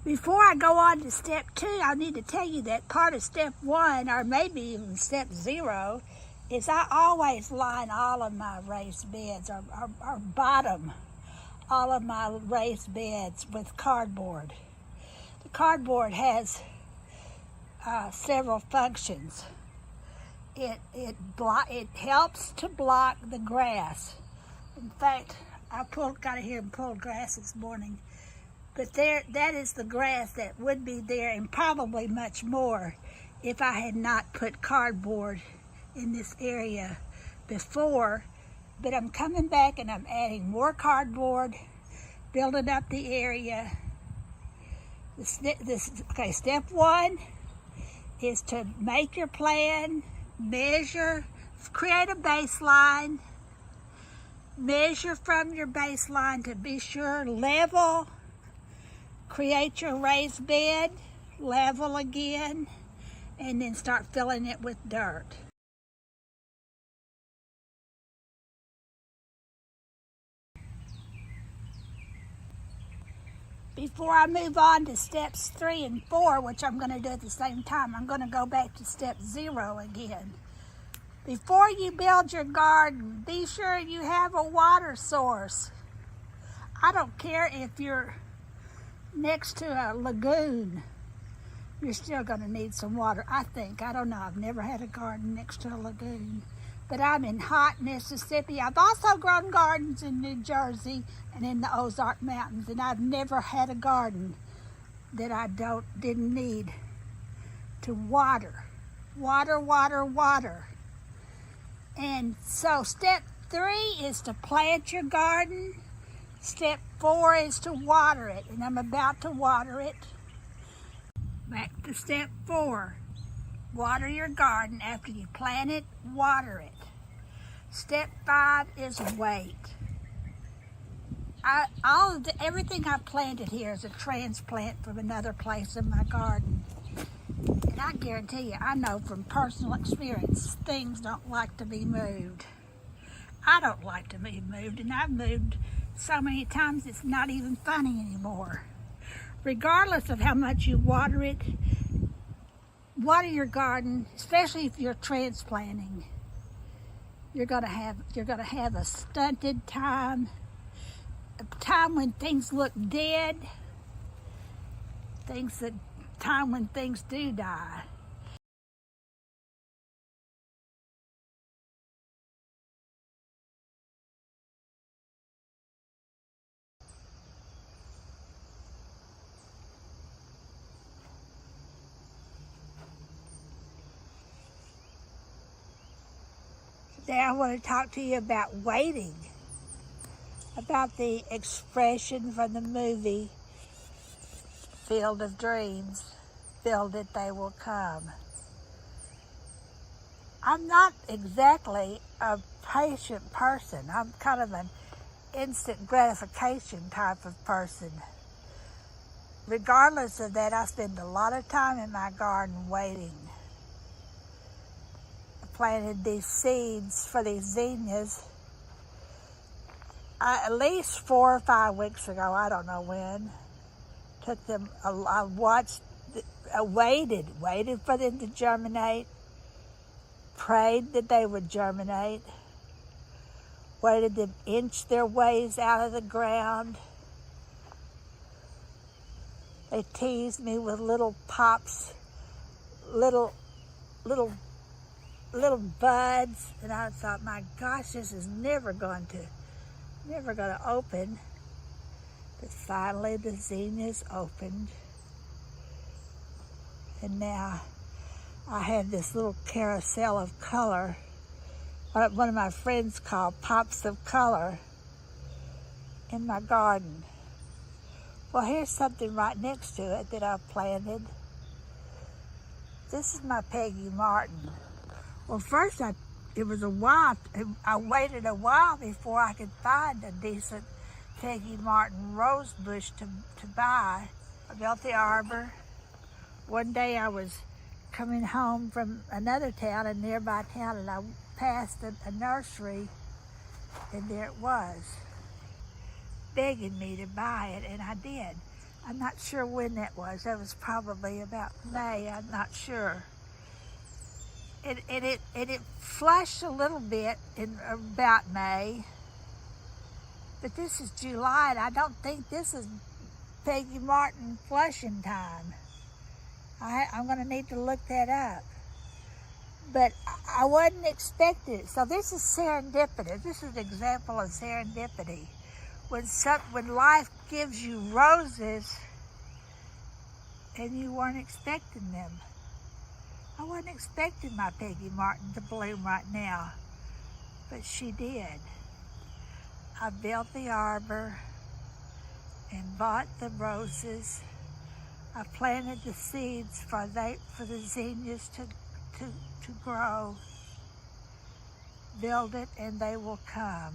Before I go on to step 2, I need to tell you that part of step 1, or maybe even step 0, is I always line all of my raised beds, or bottom all of my raised beds with cardboard. The cardboard has several functions. It helps to block the grass. In fact, I got here and pulled grass this morning. But that is the grass that would be there, and probably much more if I had not put cardboard in this area before. But I'm coming back and I'm adding more cardboard, building up the area. Okay, step 1 is to make your plan, measure, create a baseline, measure from your baseline to be sure, level, create your raised bed, level again, and then start filling it with dirt. Before I move on to steps 3 and 4, which I'm going to do at the same time, I'm going to go back to step 0 again. Before you build your garden, be sure you have a water source. I don't care if you're next to a lagoon, you're still going to need some water, I think. I don't know. I've never had a garden next to a lagoon. But I'm in hot Mississippi. I've also grown gardens in New Jersey and in the Ozark Mountains, and I've never had a garden that I didn't need to water. Water, water, water. And so step 3 is to plant your garden. Step 4 is to water it, and I'm about to water it. Back to step 4. Water your garden. After you plant it, water it. Step 5 is wait. Everything I planted here is a transplant from another place in my garden. And I guarantee you, I know from personal experience, things don't like to be moved. I don't like to be moved, and I've moved so many times it's not even funny anymore. Regardless of how much you water it, water your garden, especially if you're transplanting. You're gonna have a stunted time, a time when things look dead, time when things do die. Today I want to talk to you about waiting, about the expression from the movie Field of Dreams, build it, they will come. I'm not exactly a patient person. I'm kind of an instant gratification type of person. Regardless of that, I spend a lot of time in my garden waiting. Planted these seeds for these zinnias at least 4 or 5 weeks ago. I don't know when. Took them. I watched, waited for them to germinate. Prayed that they would germinate. Waited them inch their ways out of the ground. They teased me with little pops, little buds, and I thought, my gosh, this is never going to open. But finally the zinnias opened, and now I have this little carousel of color, what one of my friends called pops of color, in my garden. Well, here's something right next to it that I've planted. This is my Peggy Martin. Well, first it was a while. I waited a while before I could find a decent Peggy Martin rose bush to buy. I built the arbor. One day I was coming home from another town, a nearby town, and I passed a nursery, and there it was, begging me to buy it, and I did. I'm not sure when that was. That was probably about May. I'm not sure. It flushed a little bit in about May, but this is July, and I don't think this is Peggy Martin flushing time. I'm going to need to look that up. But I wasn't expecting it. So this is serendipity. This is an example of serendipity. When life gives you roses and you weren't expecting them. I wasn't expecting my Peggy Martin to bloom right now, but she did. I built the arbor and bought the roses. I planted the seeds for the zinnias to grow. Build it and they will come.